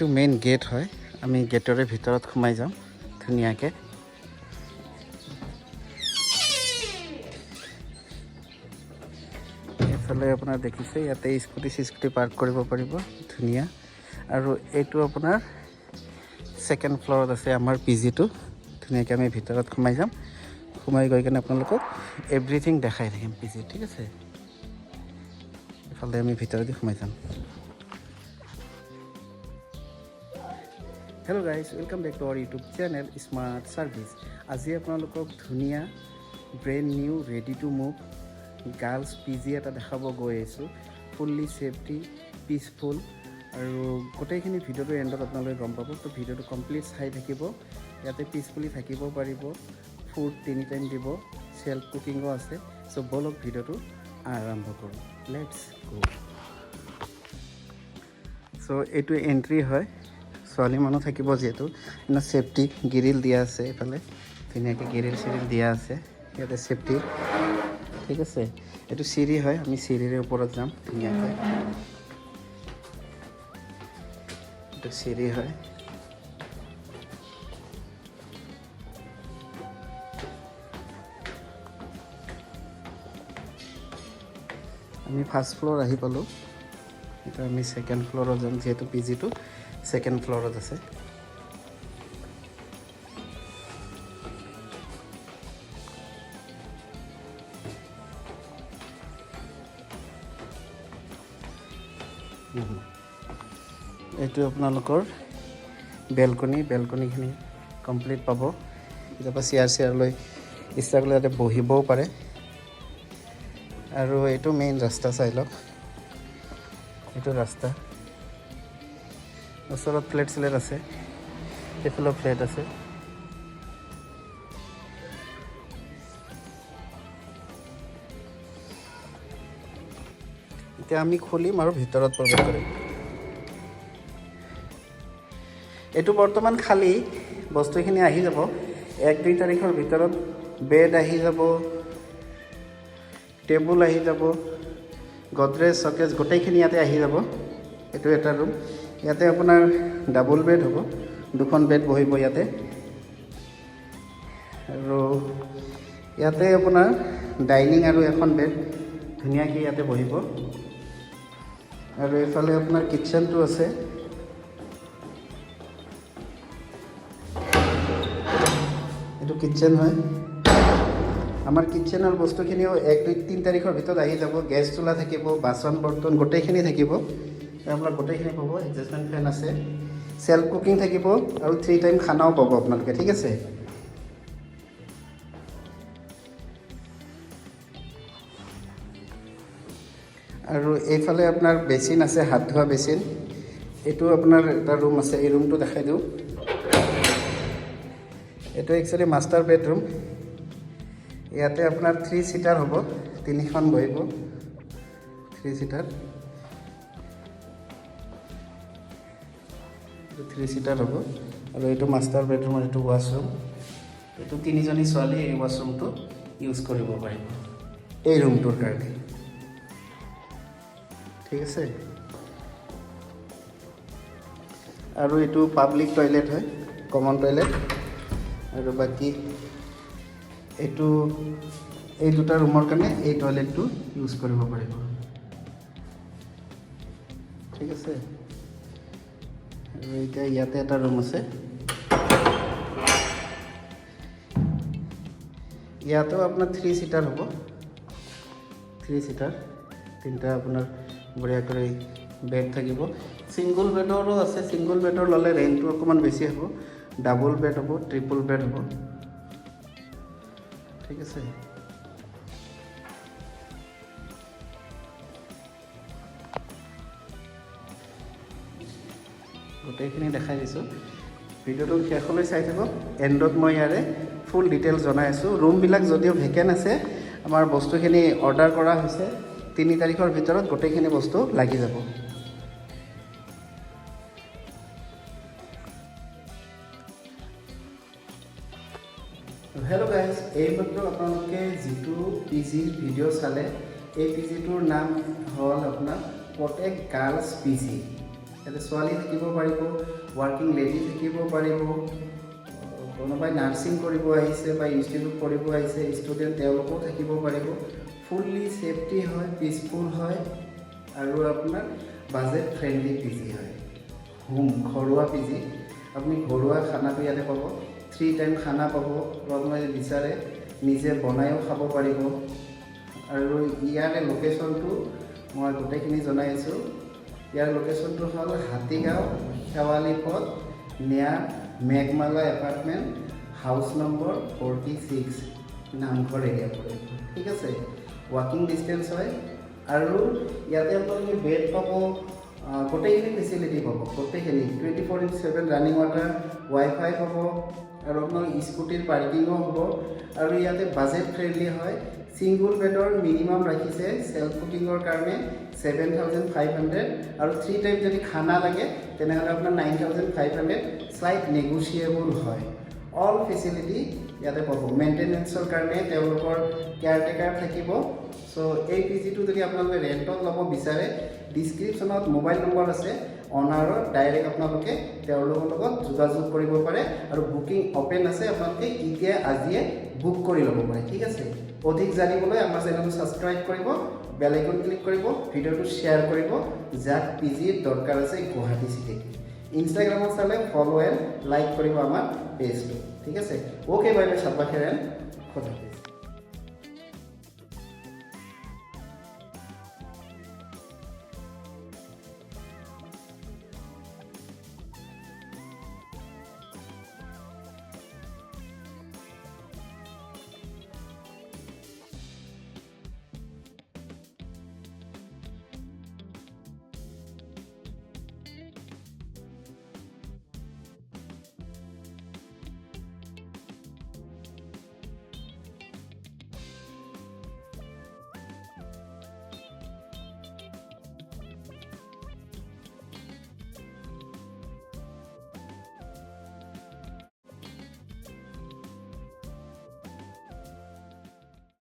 এইটো main gate হয় আমি গেটৰে ভিতৰত সোমাই যাম ধুনীয়াকৈ এইফালে আপোনাৰ দেখিছে ইয়াতে স্কুটি পাৰ্ক কৰিব পাৰিব ধুনীয়া আৰু এইটো আপোনাৰ সেকেন্ড ফ্লৰত আছে আমাৰ পিজিটো ধুনীয়াকৈ আমি ভিতৰত সোমাই যাম সোমাই গৈ কিনে আপোনালোকক এভৰিথিং দেখাই থাকিম পিজি ঠিক আছে এইফালে আমি ভিতৰদি সোমাই যাম hello' guys welcome back to our YouTube channel smart service আজি আপোনালোকক ধুনীয়া brand new ready to move girls PG এটা দেখাব গৈ আছোঁ ফুল্লি ছেফটি পিচফুল আৰু গোটেইখিনি ভিডিঅ'টো এণ্ডত আপোনালোকে গম পাব তো ভিডিঅ'টো কমপ্লিট চাই থাকিব ইয়াতে পিচফুলি থাকিব পাৰিব ফুড 3 টাইম দিব সেল্ফ কুকিঙো আছে চ' বলক ভিডিঅ'টো আৰম্ভ কৰোঁ লেটছ গো চ' এইটো এণ্ট্ৰি হয় ছোৱালী মানুহ থাকিব যিহেতু এনে ছেফটি গিৰিল দিয়া আছে এইফালে ধুনীয়াকৈ গিৰিল চিৰিল দিয়া আছে ইয়াতে ছেফটি ঠিক আছে এইটো চিৰি হয় আমি চিৰিৰে ওপৰত যাম ধুনীয়াকৈ এইটো চিৰি হয় আমি ফাৰ্ষ্ট ফ্ল'ৰ আহি পালোঁ এতিয়া আমি ছেকেণ্ড ফ্ল'ৰত যাম যিহেতু পিজিটো ছেকেণ্ড ফ্ল'ৰত আছে এইটো আপোনালোকৰ বেলকনিখিনি কমপ্লিট পাব কেতিয়াবা চেয়াৰ লৈ ইচ্ছা কৰিলে ইয়াতে বহিবও পাৰে আৰু এইটো মেইন ৰাস্তা চাই লওক এইটো ৰাস্তা ওচৰত ফ্লেট চিলেট আছে এইফালেও ফ্লেট আছে এতিয়া আমি খুলিম আৰু ভিতৰত প্ৰৱেশ কৰিম এইটো বৰ্তমান খালী বস্তুখিনি আহি যাব 1-2 তাৰিখৰ ভিতৰত বেড আহি যাব টেবুল আহি যাব গডৰেজ চকেজ গোটেইখিনি ইয়াতে আহি যাব এইটো এটা ৰুম ইয়াতে আপোনাৰ ডাবল বেড হ'ব দুখন বেড বহিব ইয়াতে আৰু ইয়াতে আপোনাৰ ডাইনিং আৰু এখন বেড ধুনীয়াকৈ ইয়াতে বহিব আৰু এইফালে আপোনাৰ কিটচেনটো আছে এইটো কিটচেন হয় আমাৰ কিটচেনৰ বস্তুখিনিও 1-2-3 তাৰিখৰ ভিতৰত আহি যাব গেছ চুলা থাকিব বাচন বৰ্তন গোটেইখিনি থাকিব আপোনাৰ গোটেইখিনি পাব এডজাষ্টমেণ্ট ফেন আছে সেল্ফ কুকিং থাকিব আৰু 3 টাইম খানাও পাব আপোনালোকে ঠিক আছে আৰু এইফালে আপোনাৰ বেচিন আছে হাত ধোৱা বেচিন এইটো আপোনাৰ এটা ৰুম আছে এই ৰুমটো দেখাই দিওঁ এইটো একচুৱেলি মাষ্টাৰ বেডৰুম ইয়াতে আপোনাৰ 3 সিটাৰ হ'ব 3খন বহিব 3 সিটাৰ 3 সিটাৰ হ'ব আৰু এইটো মাষ্টাৰ বেডৰুমৰ এইটো ৱাছৰুম এইটো 3জনী ছোৱালী এই ৱাছৰুমটো ইউজ কৰিব পাৰিব এই ৰুমটোৰ কাৰণে ঠিক আছে আৰু এইটো পাব্লিক টয়লেট হয় কমন টয়লেট আৰু বাকী এইটো এই দুটা ৰুমৰ কাৰণে এই টয়লেটটো ইউজ কৰিব পাৰিব ঠিক আছে আৰু এতিয়া ইয়াতে এটা ৰুম আছে ইয়াতেও আপোনাৰ 3 সিটাৰ হ'ব 3 সিটাৰ 3টা আপোনাৰ বঢ়িয়া কৰি বেড থাকিব সিংগল বেডৰো আছে সিংগল বেডৰ ল'লে ৰেণ্টটো অকণমান বেছি হ'ব ডাবল বেড হ'ব ট্ৰিপল বেড হ'ব ঠিক আছে গোটেইখিনি দেখাই দিছোঁ ভিডিঅ'টো শেষলৈ চাই থাকক এণ্ডত মই ইয়াৰে ফুল ডিটেইলছ জনাই আছোঁ ৰুমবিলাক যদিও ভেকেণ্ট আছে আমাৰ বস্তুখিনি অৰ্ডাৰ কৰা হৈছে 3 তাৰিখৰ ভিতৰত গোটেইখিনি বস্তু লাগি যাব হেল্ল' গাইজ এইমাত্ৰ আপোনালোকে যিটো পিজি ভিডিঅ' চালে এই পিজিটোৰ নাম হ'ল আপোনাৰ প্ৰটেক্ট গাৰ্লছ পিজি ইয়াতে ছোৱালী থাকিব পাৰিব, ৱৰ্কিং লেডি থাকিব পাৰিব, কোনোবাই নাৰ্ছিং কৰিব আহিছে বা ইনষ্টিটিউট পঢ়িব আহিছে ষ্টুডেণ্ট তেওঁলোকেও থাকিব পাৰিব। ফুল্লি ছেফটি হয়, পিচফুল হয় আৰু আপোনাৰ বাজেট ফ্ৰেণ্ডলি পি জি হয়। ঘৰুৱা পি জি, আপুনি ঘৰুৱা খানাটো ইয়াতে পাব, 3 টাইম খানা পাব, আপোনালোকে বিচাৰে নিজে বনায়ো খাব পাৰিব। আৰু ইয়াৰে লোকেশ্যনটো মই গোটেইখিনি জনাই আছোঁ। ইয়াৰ লোকেশ্যনটো হ'ল হাতীগাঁও, শেৱালি পথ, নিয়াৰ মেঘমালা এপাৰ্টমেণ্ট, হাউচ নম্বৰ 46, নামঘৰ এৰিয়া পৰে। ঠিক আছে, ৱাকিং ডিষ্টেঞ্চ হয়। আৰু ইয়াতে আপোনালোকে বেড পাব, গোটেইখিনি ফেচিলিটি পাব, গোটেইখিনি 24/7 ৰানিং ৱাটাৰ, ৱাইফাই পাব আৰু আপোনাৰ স্কুটিৰ পাৰ্কিঙো হ'ব। আৰু ইয়াতে বাজেট ফ্ৰেণ্ডলি হয়। ছিংগুল বেডৰ মিনিমাম ৰাখিছে চেল্ফ কুকিঙৰ কাৰণে 7,500 আৰু 3 টাইম যদি খানা লাগে তেনেহ'লে আপোনাৰ 9,500, শ্লাইট নেগোচিয়েবল হয়। অল ফেচিলিটি ইয়াতে পাব। মেইনটেনেঞ্চৰ কাৰণে তেওঁলোকৰ কেয়াৰটেকাৰ থাকিব। চ' এই পি জিটো যদি আপোনালোকে ৰেণ্টত ল'ব বিচাৰে, ডিছক্ৰিপশ্যনত মোবাইল নম্বৰ আছে অনাৰৰ, ডাইৰেক্ট আপোনালোকে তেওঁলোকৰ লগত যোগাযোগ কৰিব পাৰে আৰু বুকিং অ'পেন আছে, আপোনালোকে এতিয়া আজিয়ে বুক কৰি ল'ব পাৰে। ঠিক আছে, অধিক জানিবলৈ আমাৰ চেনেলটো ছাবস্ক্ৰাইব কৰিব, বেল আইকন ক্লিক কৰিব, ভিডিঅ'টো শ্বেয়াৰ কৰিব যাক পি জিৰ দৰকাৰ আছে গুৱাহাটী চিটিত। ইনষ্টাগ্ৰামত চালে ফ'ল' এণ্ড লাইক কৰিব আমাৰ পেজটো। ঠিক আছে, অ'কে, বাই বাই, চাব্বা খেৰেন, খোদা হাফেজ।